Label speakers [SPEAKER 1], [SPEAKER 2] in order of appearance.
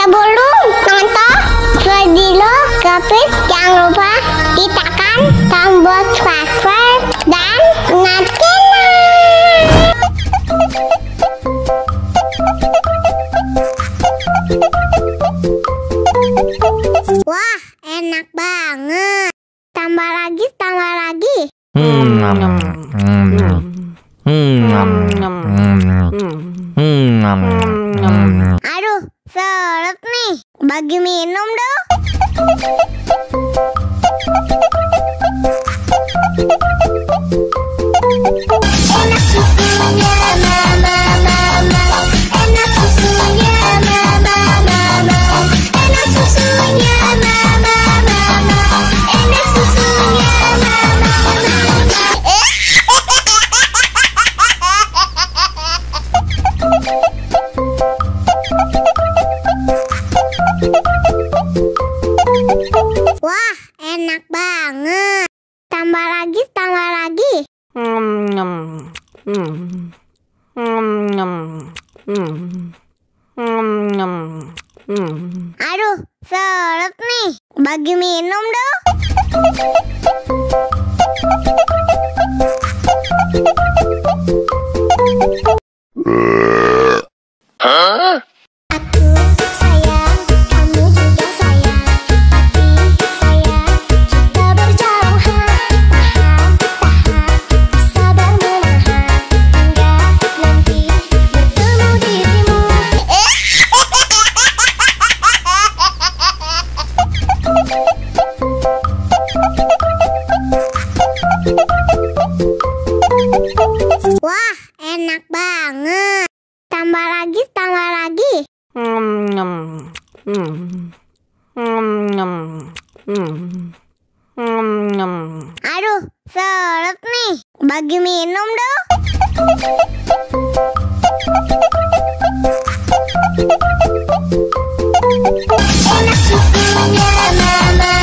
[SPEAKER 1] Sebelum nonton video Gapit, jangan lupa tekan tombol subscribe dan nyalakan. Wah, enak banget. Tambah lagi, tambah lagi. Aduh, seret nih. Bagi minum dong. Enak susunya mama, mama. Enak susunya mama, mama. Enak susunya mama, mama. Enak susunya mama, mama. Wah, enak banget. Tambah lagi, tambah lagi. Aduh, seret nih. Bagi minum dong. Aku sayang, kamu juga sayang. Hati sayang, kita berjauhan. Tahan, tahan, sabar menahan. Hingga nanti bertemu dirimu. Wah, enak banget. Tambah lagi, tambah lagi. Aduh, seret nih. Bagi minum dong. Enak susunya mama.